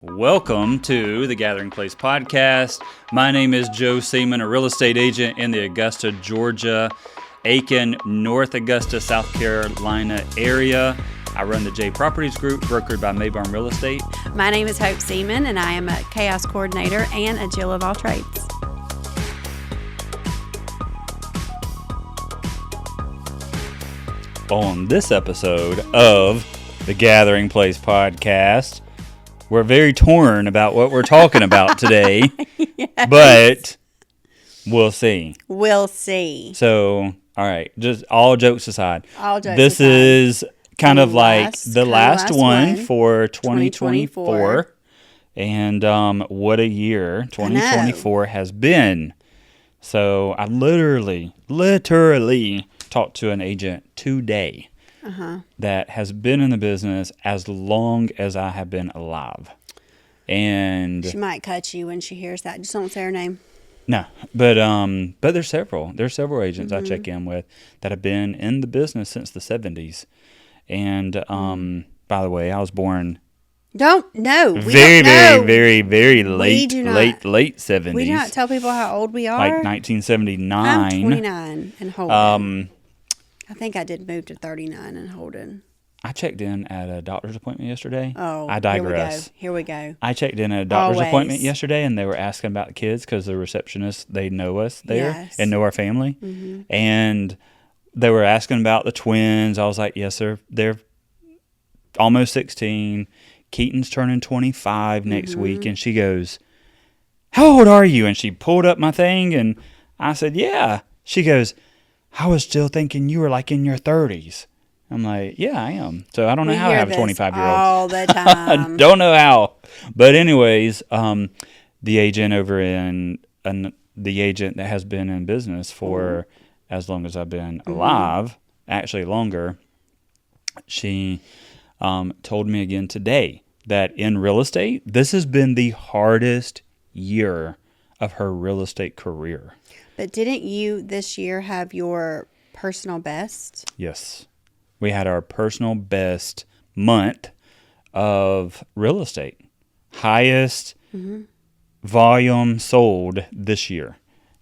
Welcome to the Gathering Place podcast. My name is Joe Seaman, a real estate agent in the Augusta, Georgia, Aiken, North Augusta, South Carolina area. I run the J Properties Group, brokered by Maybarn Real Estate. My name is Hope Seaman, and I am a chaos coordinator and a Jill of all trades. On this episode of the Gathering Place podcast, we're very torn about what we're talking about today, Yes. but we'll see. We'll see. So, all right, just all jokes aside. All jokes this aside. is kind of like the last one one for 2024. And what a year 2024 has been. So I literally talked to an agent today that has been in the business as long as I have been alive. And She might cut you when she hears that. Just don't say her name. no, but there's several agents I check in with that have been in the business since the 70s. And by the way, I was born very late 70s. We do not tell people how old we are. Like 1979. I'm 29 and Holden. I think I did move to 39 and Holden. I checked in at a doctor's appointment yesterday. Oh, I digress. Here we go. I checked in at a doctor's Always. appointment yesterday, and they were asking about the kids because the receptionists, they know us there Yes. and know our family. And they were asking about the twins. I was like, yes, sir. They're almost 16. Keaton's turning 25 next week. And she goes, how old are you? And she pulled up my thing, and I said, yeah. She goes, I was still thinking you were like in your 30s. I'm like, yeah, I am. So I don't know how I have a 25-year-old. all the I time. don't know how. But anyways, the agent over in the agent that has been in business for as long as I've been alive, actually longer, she told me again today that in real estate, this has been the hardest year of her real estate career. But didn't you this year have your personal best? Yes. We had our personal best month of real estate. Highest volume sold this year.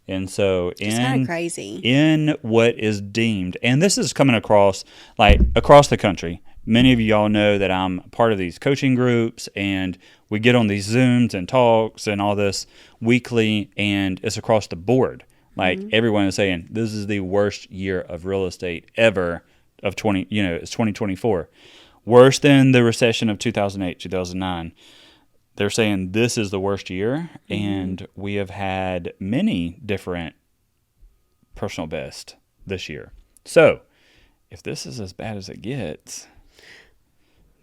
And so It's kind of crazy. in what is deemed, and this is coming across the country. Many of y'all know that I'm part of these coaching groups, and we get on these Zooms and talks and all this weekly, and it's across the board. Like everyone is saying, this is the worst year of real estate ever of it's 2024. Worse than the recession of 2008, 2009. They're saying this is the worst year, and we have had many different personal best this year. So, if this is as bad as it gets,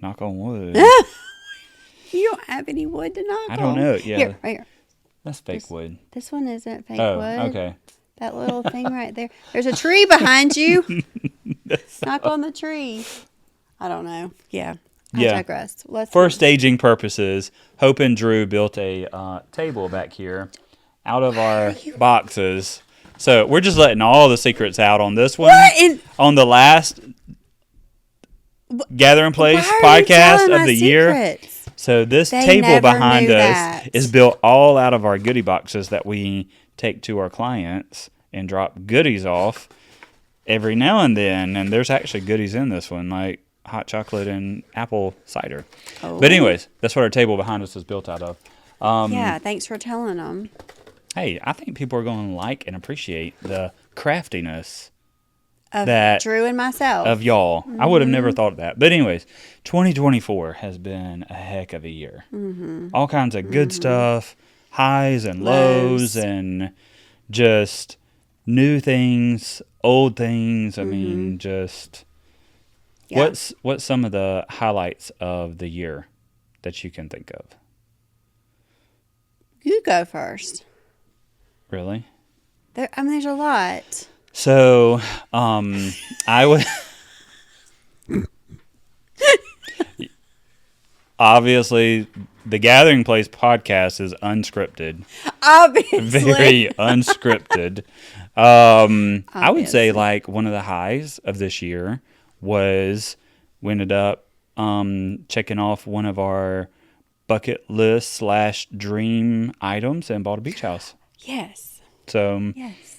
knock on wood. You don't have any wood to knock on. I don't know. Yeah, Here, right here. that's fake wood. This one isn't fake Oh, wood. okay. That little thing right there. There's a tree behind you. Knock on the tree. I don't know. Yeah. I digress. For staging purposes, Hope and Drew built a table back here out of our boxes. So we're just letting all the secrets out on this one. On the last Gathering Place podcast of the year. So this table never behind knew us that. is built all out of our goodie boxes that we take to our clients and drop goodies off every now and then. And there's actually goodies in this one, like hot chocolate and apple cider. Oh. But anyways, that's what our table behind us is built out of. Yeah, thanks for telling them. Hey, I think people are going to like and appreciate the craftiness Of that Drew and myself. of y'all. I would have never thought of that. But anyways, 2024 has been a heck of a year. All kinds of good stuff, highs and lows, and just new things, old things. I mean, just Yeah. what's some of the highlights of the year that you can think of? You go first. Really? There's a lot. So, I would obviously the Gathering Place podcast is unscripted, Obviously. very unscripted. I would say like one of the highs of this year was we ended up checking off one of our bucket list / dream items and bought a beach house. Yes. So yes.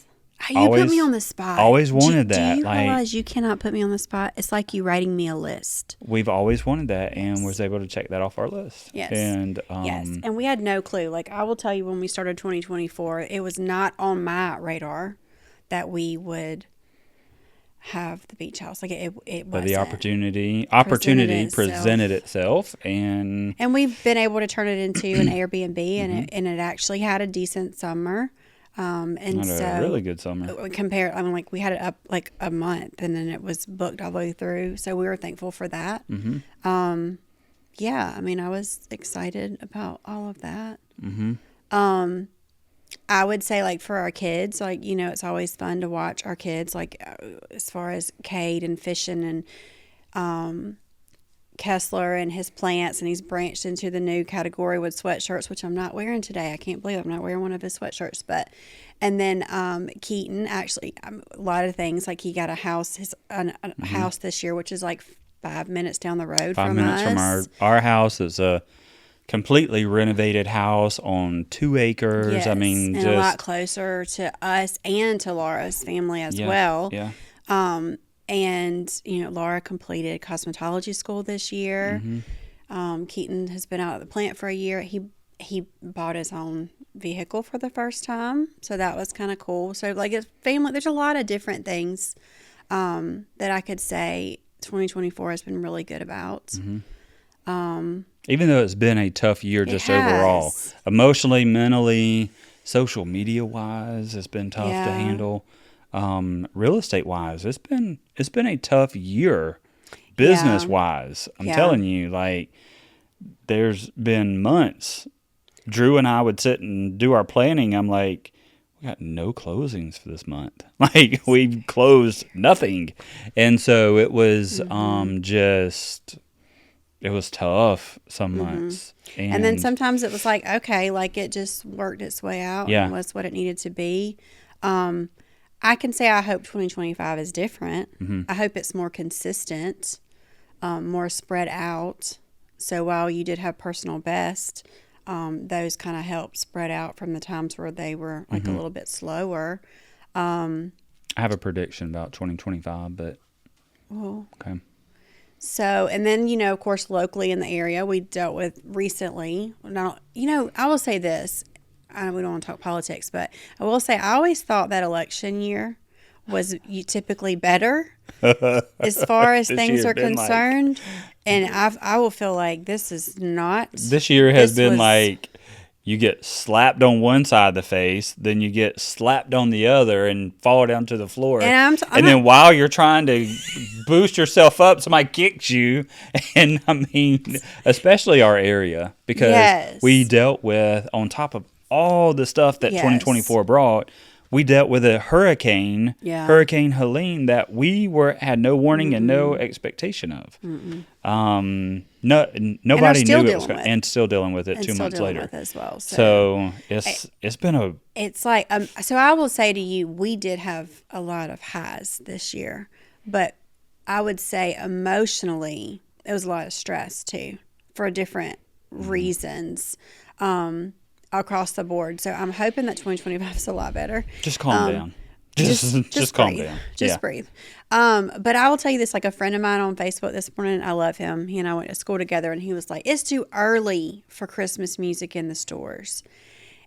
You put me on the spot. Always wanted that. Do you realize you cannot put me on the spot? It's like you writing me a list. We've always wanted that, and was able to check that off our list. Yes. And yes. And we had no clue. Like, I will tell you, when we started 2024, it was not on my radar that we would have the beach house. Like, it wasn't. But the opportunity presented itself, and we've been able to turn it into an Airbnb, and it actually had a decent summer. And had a really good summer. We had it up like a month, and then it was booked all the way through. So we were thankful for that. Yeah, I mean, I was excited about all of that. I would say, like, for our kids, like, you know, it's always fun to watch our kids, like, as far as Cade and fishing and Kessler and his plants, and he's branched into the new category with sweatshirts, which I'm not wearing today. I can't believe I'm not wearing one of his sweatshirts. But, and then Keaton, actually, a lot of things, like, he got a house, house this year, which is like 5 minutes down the road from us. 5 minutes from our house. Is a completely renovated house on 2 acres. Yes, I mean, and a lot closer to us and to Laura's family as well. Yeah. And, you know, Laura completed cosmetology school this year. Keaton has been out at the plant for a year. He bought his own vehicle for the first time, so that was kind of cool. So, like, it's family. There's a lot of different things that I could say 2024 has been really good about. Even though it's been a tough year just overall, emotionally, mentally, social media wise, it's been tough to handle. Real estate wise, it's been a tough year, business wise. I'm telling you, like, there's been months. Drew and I would sit and do our planning. I'm like, we got no closings for this month. Like, we closed nothing, and so it was it was tough some months. And then sometimes it was like, okay, like, it just worked its way out and was what it needed to be. I can say I hope 2025 is different. I hope it's more consistent, more spread out. So while you did have personal best, those kind of helped spread out from the times where they were like a little bit slower. I have a prediction about 2025, but okay. So, and then, you know, of course, locally in the area, we dealt with recently. Now, you know, I will say this. We don't want to talk politics, but I will say I always thought that election year was typically better as far as things are concerned. And I will feel like this is not. This year has been like, you get slapped on one side of the face, then you get slapped on the other and fall down to the floor. And then while you're trying to boost yourself up, somebody kicks you. And I mean, especially our area, because we dealt with, on top of all the stuff that 2024 brought, we dealt with a hurricane, Hurricane Helene, that we had no warning and no expectation of. Nobody knew it was going, and still dealing with it 2 months later with as well. So it's been a. It's like so I will say to you, we did have a lot of highs this year, but I would say emotionally it was a lot of stress too, for different reasons. Across the board. So I'm hoping that 2025 is a lot better. Just calm down. Just calm down. Just breathe. But I will tell you this, like, a friend of mine on Facebook this morning, I love him. He and I went to school together, and he was like, it's too early for Christmas music in the stores.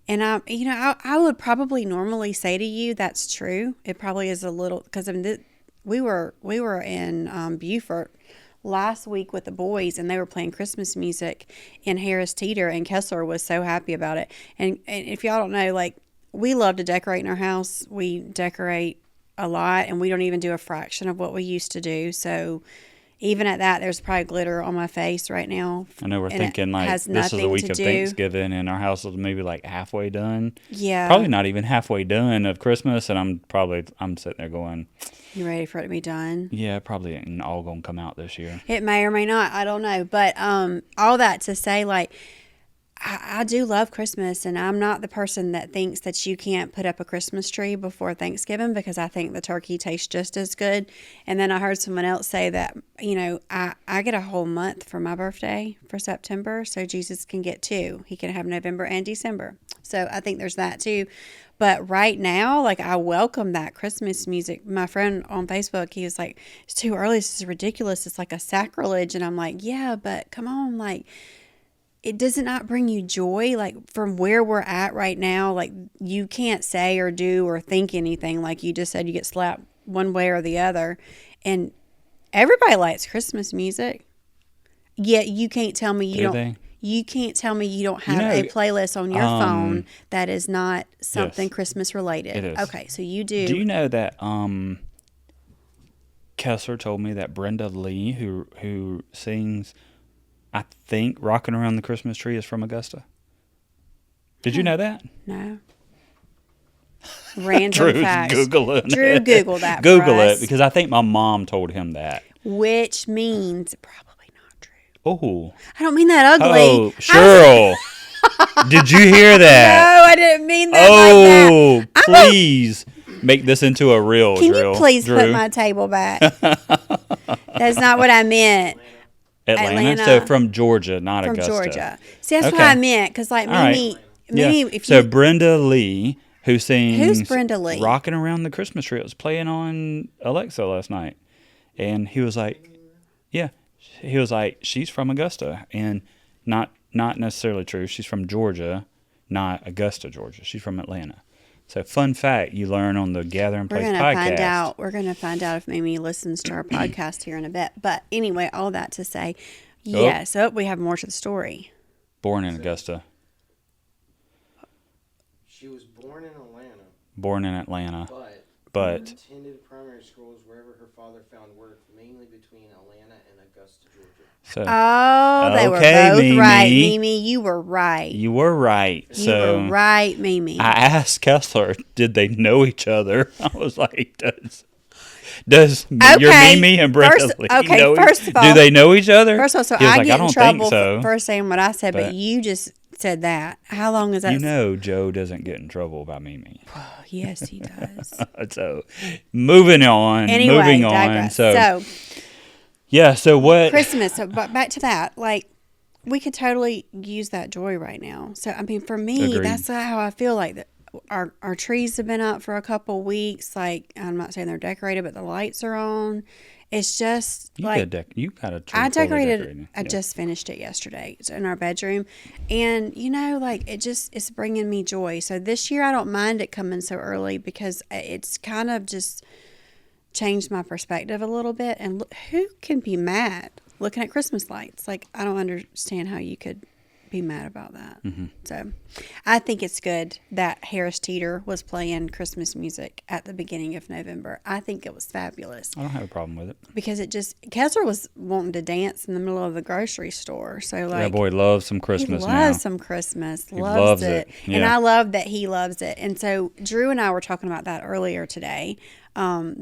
And I would probably normally say to you, that's true. It probably is a little, because I mean, we were in Beaufort last week with the boys, and they were playing Christmas music in Harris Teeter, and Kessler was so happy about it. And if y'all don't know, like, we love to decorate in our house. We decorate a lot, and we don't even do a fraction of what we used to do. So even at that, there's probably glitter on my face right now. I know we're thinking, like, this is the week of Thanksgiving, and our house is maybe like halfway done. Yeah. Probably not even halfway done of Christmas, and I'm sitting there going, you ready for it to be done? Yeah, probably ain't all going to come out this year. It may or may not. I don't know. But all that to say, like, I do love Christmas, and I'm not the person that thinks that you can't put up a Christmas tree before Thanksgiving, because I think the turkey tastes just as good. And then I heard someone else say that, I get a whole month for my birthday for September, so Jesus can get two. He can have November and December. So I think there's that too. But right now, like, I welcome that Christmas music. My friend on Facebook, he was like, it's too early. This is ridiculous. It's like a sacrilege. And I'm like, yeah, but come on, like, does it not bring you joy? Like, from where we're at right now, like, you can't say or do or think anything. Like you just said, you get slapped one way or the other. And everybody likes Christmas music. Yet you can't tell me you don't. You can't tell me you don't have a playlist on your phone that is not something yes, Christmas related. It is. Okay, so you do. Do you know that Kessler told me that Brenda Lee, who sings, I think, Rocking Around the Christmas Tree, is from Augusta? Did you know that? No. Random Drew's facts. Googling Drew, it. Google that. Google for us. it, because I think my mom told him that. Which means probably not true. Oh. I don't mean that ugly. Oh, Cheryl. Did you hear that? No, I didn't mean that Oh, like that. please make this into a reel, Can Drew. you please Drew? put my table back? That's not what I meant. Atlanta? So from Georgia, not From Augusta. Georgia. See, that's what Okay. I meant. Because, like, All right. Mimi, Yeah. if So you... Brenda Lee, who sings... Who's Brenda Lee? Rocking Around the Christmas Tree. It was playing on Alexa last night. And he was like, yeah. He was like, she's from Augusta. And not necessarily true. She's from Georgia, not Augusta, Georgia. She's from Atlanta. So fun fact you learn on the Gathering Place podcast. We're gonna find out if Mimi listens to our podcast here in a bit. But anyway, all that to say, yes. Oh, we have more to the story. Born in Augusta. She was born in Atlanta. Born in Atlanta. But attended primary schools wherever her father found work, mainly between Atlanta and Augusta, Georgia. so Oh, they were Okay, both Mimi. right. Mimi, you were right. you were right. You were right, Mimi. I asked Kessler, did they know each other? I was like, does your Mimi and Brenda Lee know first of all, do they know each other? First of all, so He was I like, get don't in trouble think so. for saying what I said, but But- you just said that. How long is that? You know Joe doesn't get in trouble by Mimi. Yes, he does. So moving on. Anyway, moving on. digress. So yeah, so what Christmas. So, but back to that, like, we could totally use that joy right now. So, I mean, for me, Agreed. that's how I feel. Like, our trees have been up for a couple weeks. Like, I'm not saying they're decorated, but the lights are on. It's just you like got a tree I fully decorated. decorated. I Yeah. just finished it yesterday. It's in our bedroom, and like, it's bringing me joy. So this year I don't mind it coming so early, because it's kind of just changed my perspective a little bit. And who can be mad looking at Christmas lights? Like, I don't understand how you could be mad about that. Mm-hmm. So I think it's good that Harris Teeter was playing Christmas music at the beginning of November. I think it was fabulous, I don't have a problem with it. because Kessler was wanting to dance in the middle of the grocery store. So, like, That boy loves some he Christmas loves now. some Christmas. He Loves loves it. it. And Yeah. I love that he loves it. And so Drew and I were talking about that earlier today,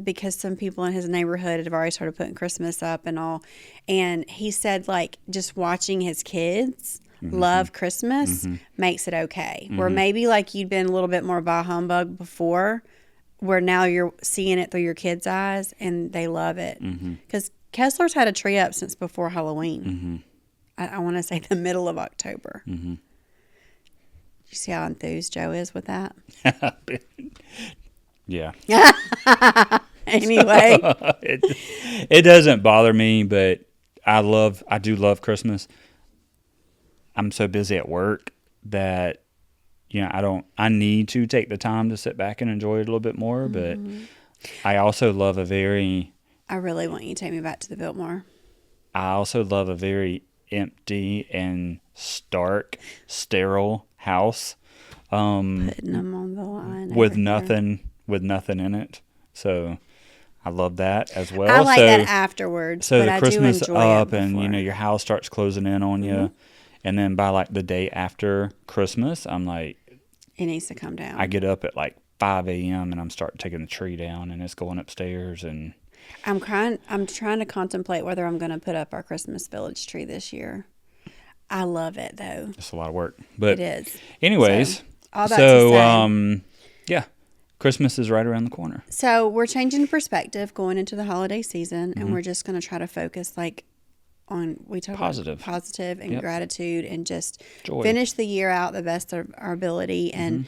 because some people in his neighborhood have already started putting Christmas up and all. And he said, like, just watching his kids love Christmas makes it okay. Where maybe, like, you'd been a little bit more bah humbug before, where now you're seeing it through your kids' eyes and they love it. Because Kessler's had a tree up since before Halloween. I want to say the middle of October. You see how enthused Joe is with that? Yeah. Anyway, it doesn't bother me, but I do love Christmas. I'm so busy at work that, I need to take the time to sit back and enjoy it a little bit more, but I also love I really want you to take me back to the Biltmore. I also love a very empty and stark, sterile house, Putting them on the line. with everywhere. nothing in it. So I love that as well. I like so, that afterwards. So but the I Christmas do enjoy up, it and before. your house starts closing in on you, and then by like the day after Christmas, I'm like, It needs to come down. I get up at like 5 a.m. and I'm starting taking the tree down, and it's going upstairs, and I'm trying to contemplate whether I'm going to put up our Christmas village tree this year. I love it though. It's a lot of work. But It is. anyways, So, all that to say. yeah, Christmas is right around the corner. So we're changing perspective going into the holiday season, Mm-hmm. and we're just going to try to focus on we talk Positive. about positive and Yep. gratitude, and just Joy. finish the year out the best of our ability, and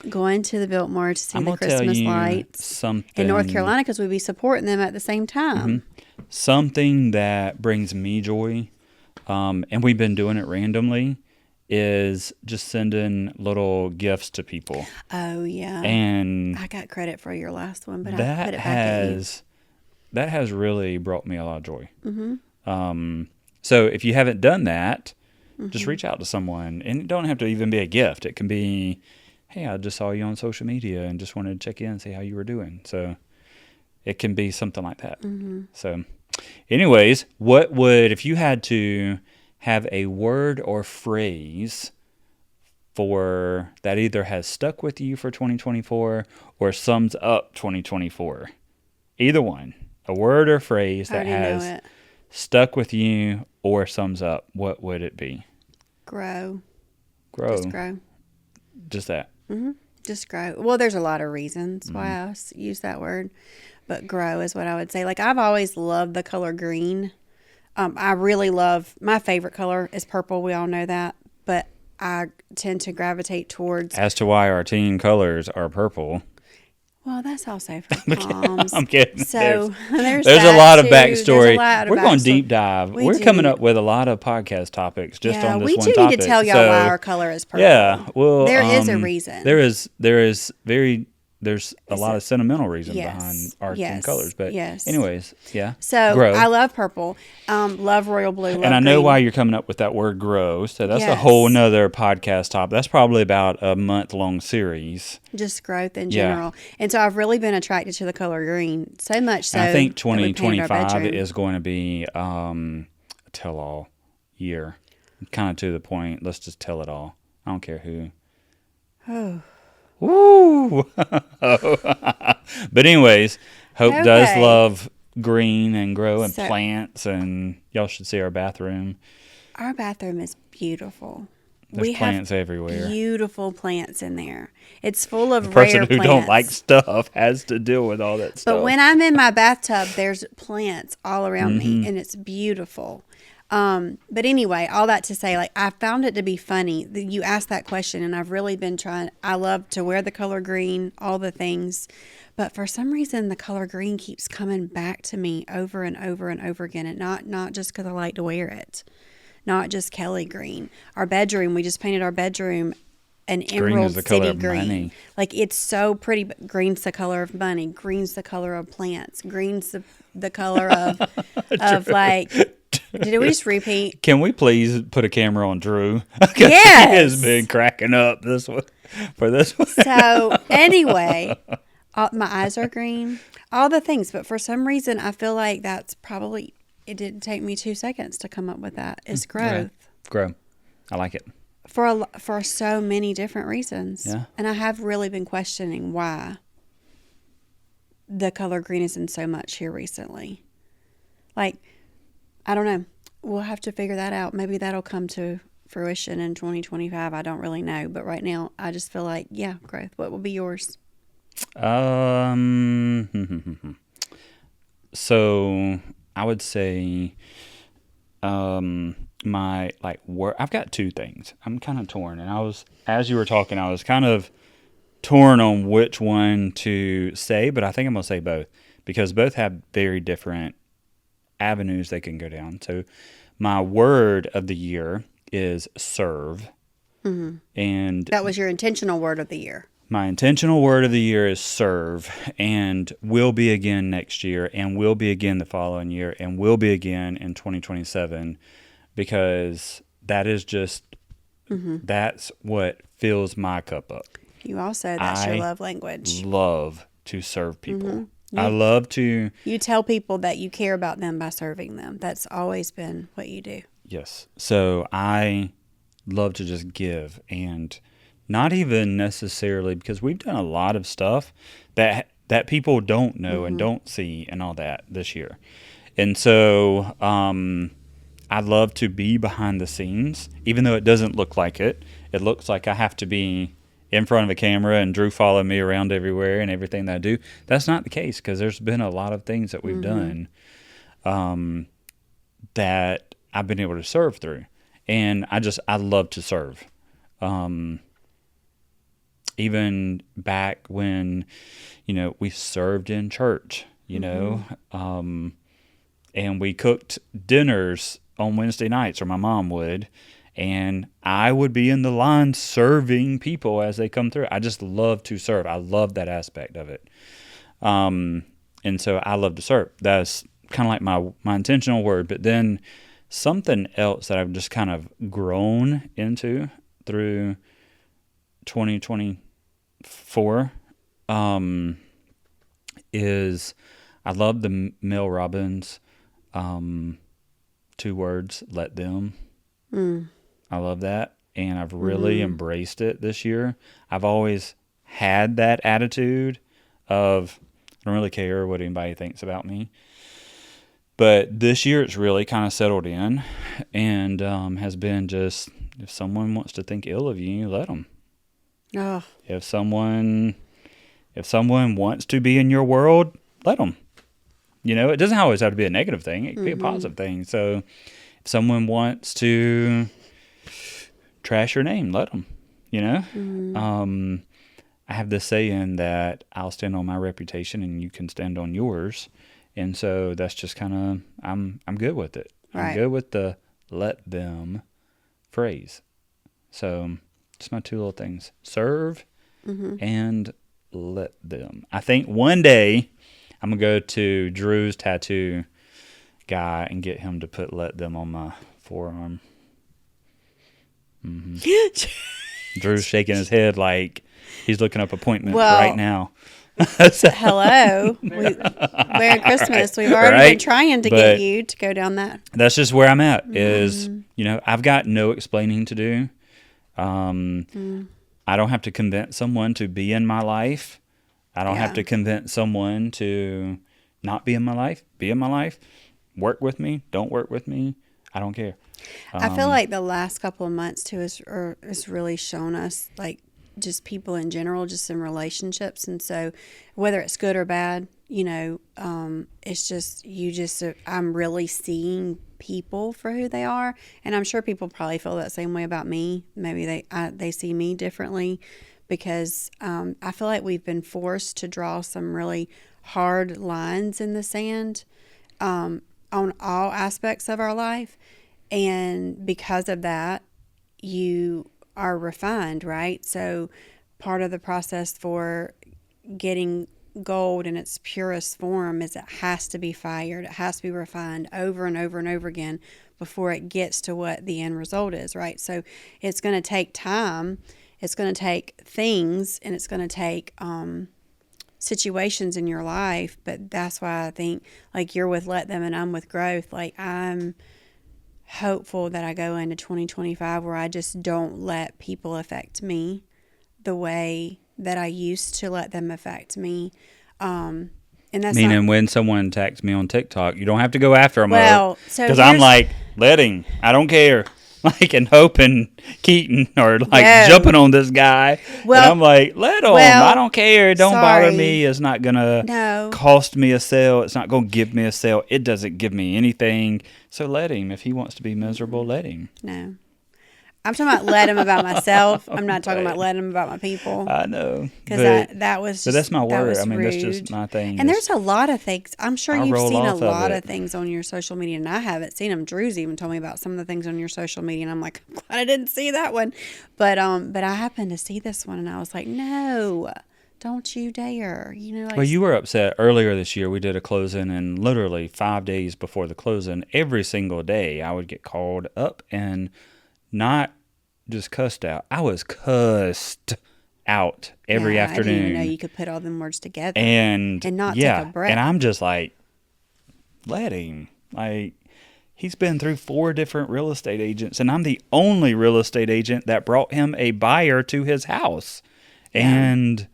going to the Biltmore to see I'm the gonna tell Christmas you lights something in North Carolina, because we'll be supporting them at the same time. Something that brings me joy, and we've been doing it randomly, is just sending little gifts to people. Oh yeah, And I got credit for your last one, but I that put it back at you. has really brought me a lot of joy. So if you haven't done that, just reach out to someone, and it don't have to even be a gift. It can be, hey, I just saw you on social media and just wanted to check in and see how you were doing. So it can be something like that. So anyways, if you had to have a word or phrase for that either has stuck with you for 2024 or sums up 2024, either one, a word or phrase I that already know has it. stuck with you or sums up, what would it be? Grow, Grow. just grow. Just that. Just grow. Well, there's a lot of reasons why I use that word, but grow is what I would say. Like, I've always loved the color green. I really love, my favorite color is purple. We all know that, but I tend to gravitate towards, As to why our team colors are purple. well, that's also for palms. I'm kidding. So there's There's a that lot of too. There's backstory. a lot of We're going backstory. deep dive. We We're do. coming up with a lot of podcast topics just Yeah, on this we one do topic. need to tell y'all So, why our color is purple. yeah, well, There is a reason. There's a lot of sentimental reason Yes, behind our team yes, colors. But yes. anyways, yeah. So grow. I love purple, love royal blue, love And I know green. why you're coming up with that word grow. So that's a Yes. whole nother podcast topic. That's probably about a month-long series. Just growth in Yeah. general. And so I've really been attracted to the color green, so much so. And I think that we painted our 2025 bedroom. is going to be a tell-all year. Kind of to the point. Let's just tell it all. I don't care who. Oh. Woo! But anyways, Hope does Okay. love green and grow and So- plants, and y'all should see our bathroom. Our bathroom is beautiful. There's we plants have everywhere. beautiful plants in there. It's full of The person rare who plants. don't like stuff has to deal with all that stuff. But when I'm in my bathtub, there's plants all around Mm-hmm. me, and it's beautiful. But anyway, all that to say, like, I found it to be funny that you asked that question, and I've really been trying. I love to wear the color green, all the things, but for some reason, the color green keeps coming back to me over and over and over again, and not just because I like to wear it, not just Kelly green. Our bedroom, we just painted our bedroom an Emerald the color City of green. money. Like, it's so pretty, but green's the color of money. Green's the color of plants. Green's the color of like. Did we just repeat? Can we please put a camera on Drew? 'Cause he Yes. has been cracking up this one for this one. So anyway, my eyes are green. All the things, but for some reason, I feel like that's probably. It didn't take me 2 seconds to come up with that. It's growth. Right. Grow. I like it. For so many different reasons. Yeah. And I have really been questioning why the color green is in so much here recently. Like, I don't know. We'll have to figure that out. Maybe that'll come to fruition in 2025. I don't really know. But right now, I just feel like, yeah, growth. What will be yours? So I would say, my work. I've got two things. I'm kind of torn, and as you were talking, I was kind of torn on which one to say, but I think I'm gonna say both because both have very different avenues they can go down. So my word of the year is serve, and That was your intentional word of the year. my intentional word of the year is serve, and will be again next year, and will be again the following year, and will be again in 2027, because that is just, that's what fills my cup up. You also, that's your I love language. Love to serve people. I love to, You tell people that you care about them by serving them. That's always been what you do. yes. So I love to just give, and not even necessarily because we've done a lot of stuff that people don't know and don't see and all that this year. And so I love to be behind the scenes, even though it doesn't look like it. It looks like I have to be in front of a camera and Drew follow me around everywhere and everything that I do. That's not the case, because there's been a lot of things that we've done that I've been able to serve through. And I love to serve. Even back when, we served in church, and we cooked dinners on Wednesday nights, or my mom would, and I would be in the line serving people as they come through. I just love to serve. I love that aspect of it. And so I love to serve. That's kind of like my intentional word. But then something else that I've just kind of grown into through 2024 is I love the Mel Robbins 2 words, let them. I love that, and I've really embraced it this year. I've always had that attitude of I don't really care what anybody thinks about me. But this year it's really kind of settled in, and has been just, if someone wants to think ill of you, let them. Oh. If someone wants to be in your world, let them. It doesn't always have to be a negative thing. It can be a positive thing. So if someone wants to trash your name, let them. I have this saying that I'll stand on my reputation and you can stand on yours. And so that's just kind of, I'm good with it. Right. I'm good with the let them phrase. So it's my 2 little things. Serve and let them. I think one day I'm going to go to Drew's tattoo guy and get him to put let them on my forearm. Drew's shaking his head like he's looking up appointments right now. Hello. Merry Christmas. We've already been trying to get you to go down that. That's just where I'm at is, I've got no explaining to do. I don't have to convince someone to be in my life. I don't have to convince someone to not be in my life. Be in my life. Work with me. Don't work with me. I don't care. I feel like the last couple of months too has really shown us, like, just people in general, just in relationships. And so whether it's good or bad, it's just, I'm really seeing people for who they are. And I'm sure people probably feel that same way about me. Maybe they see me differently because I feel like we've been forced to draw some really hard lines in the sand on all aspects of our life. And because of that, you are refined, right? So part of the process for getting gold in its purest form is it has to be fired. It has to be refined over and over and over again before it gets to what the end result is, right? So it's going to take time. It's going to take things, and it's going to take situations in your life. But that's why I think, like, you're with Let Them and I'm with Growth. Like, I'm hopeful that I go into 2025 where I just don't let people affect me the way that I used to let them affect me. And that's meaning when someone attacks me on TikTok, you don't have to go after them. Well, so because I'm like, letting, I don't care. Like, and hoping Keaton or like jumping on this guy. Well, and I'm like, let him. I don't care. Don't bother me. It's not going to cost me a sale. It's not going to give me a sale. It doesn't give me anything. So let him. If he wants to be miserable, let him. No. I'm talking about let him about myself. I'm not talking about let him about my people. I know. Because that was just, but that's my word. I mean, rude. That's just my thing. And there's a lot of things. I'm sure you've seen a lot of things on your social media, and I haven't seen them. Drew's even told me about some of the things on your social media, and I'm like, I'm glad I didn't see that one. But I happened to see this one, and I was like, no, don't you dare. Like, well, you were upset earlier this year. We did a closing, and literally 5 days before the closing, every single day I would get called up and not just cussed out. I was cussed out every afternoon. I didn't even know you could put all them words together and not take a breath. And I'm just like, let him. Like, he's been through 4 different real estate agents, and I'm the only real estate agent that brought him a buyer to his house. Yeah. And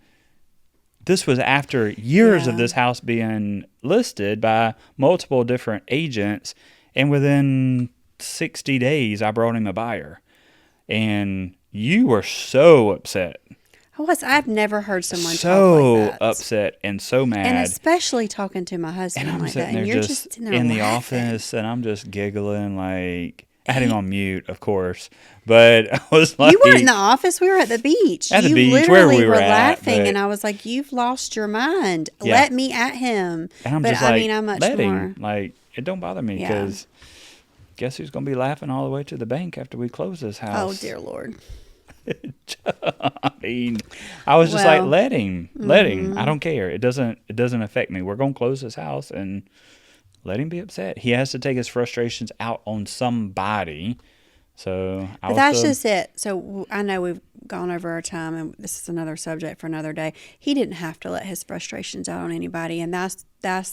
this was after years of this house being listed by multiple different agents, and within 60 days, I brought him a buyer. And you were so upset. I've never heard someone So talk like that. upset and so mad. And especially talking to my husband And I'm like sitting that. there And you're just sitting there in the laughing. office, and I'm just giggling. Like, I had him on mute, of course, but I was like, You weren't in the office. We were at the beach. At the you beach, literally wherever we were at, laughing, but- and I was like, "You've lost your mind. Yeah. Let me at him." and I'm but just I like, mean, I'm much let more. him. Like, it don't bother me Yeah. because guess who's gonna be laughing all the way to the bank after we close this Oh house? dear Lord. I mean, I was just Well, like, let him. I don't care. It doesn't affect me. We're gonna close this house and let him be upset. He has to take his frustrations out on somebody. So I But was that's the- just it. So I know we've gone over our time, and this is another subject for another day. He didn't have to let his frustrations out on anybody, and that's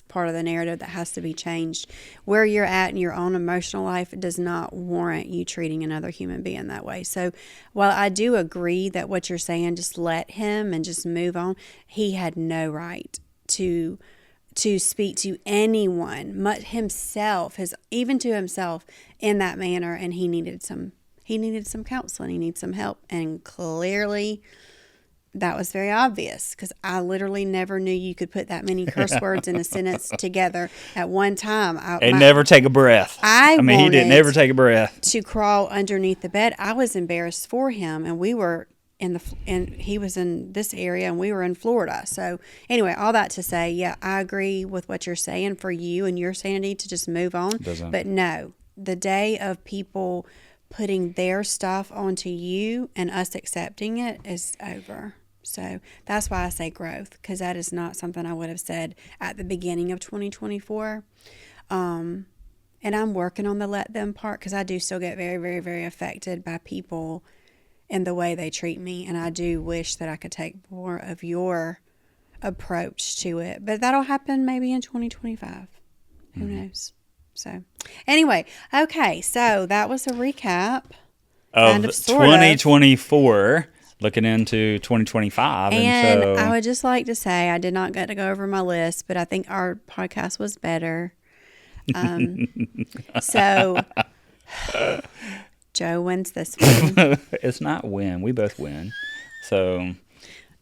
part of the narrative that has to be changed. Where you're at in your own emotional life does not warrant you treating another human being that way. So while I do agree that what you're saying, just let him and just move on, he had no right to speak to anyone, much himself, even to himself, in that manner. And he needed some counseling. He needs some help, and clearly that was very obvious, because I literally never knew you could put that many curse words in a sentence together at one time. and never take a breath. I mean, he didn't wanted- ever take a breath. to crawl underneath the bed. I was embarrassed for him, and we were and he was in this area, and we were in Florida. So anyway, all that to say, yeah, I agree with what you're saying for you and your sanity to just move on. Doesn't- But no, the day of people putting their stuff onto you and us accepting it is over. So that's why I say growth, because that is not something I would have said at the beginning of 2024. And I'm working on the let them part, because I do still get very, very, very affected by people and the way they treat me. And I do wish that I could take more of your approach to it. But that'll happen maybe in 2025. Who knows? So anyway, okay. So that was a recap. Of sort of. 2024, looking into 2025. And so I would just like to say, I did not get to go over my list, but I think our podcast was better. So Joe wins this one. it's not win. We both win. So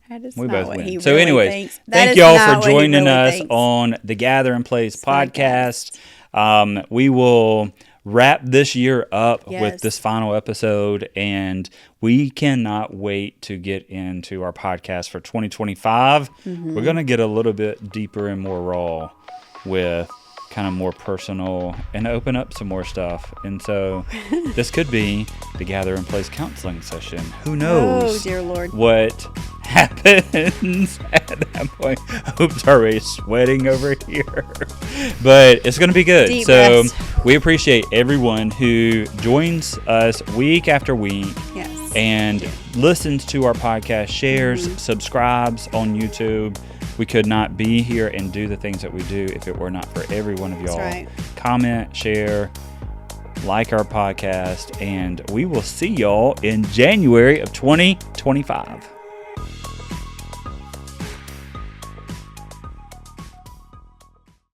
That is we not both what win. he So really anyways, thinks. That thank is y'all not for what he joining really us thinks. on the Gather and Plays Podcast. podcast. We will wrap this year up Yes. with this final episode, and we cannot wait to get into our podcast for 2025. Mm-hmm. We're going to get a little bit deeper and more raw with kind of more personal and open up some more stuff. And so this could be the Gather and Plays counseling session. Who knows? Oh, dear Lord. What happens at that point? Oops, already sweating over here. But it's going to be good. Deep so breaths. we appreciate everyone who joins us week after week Yes. and listens to our podcast, shares, subscribes on YouTube. We could not be here and do the things that we do if it were not for every one of y'all. right. Comment, share, like our podcast, and we will see y'all in January of 2025.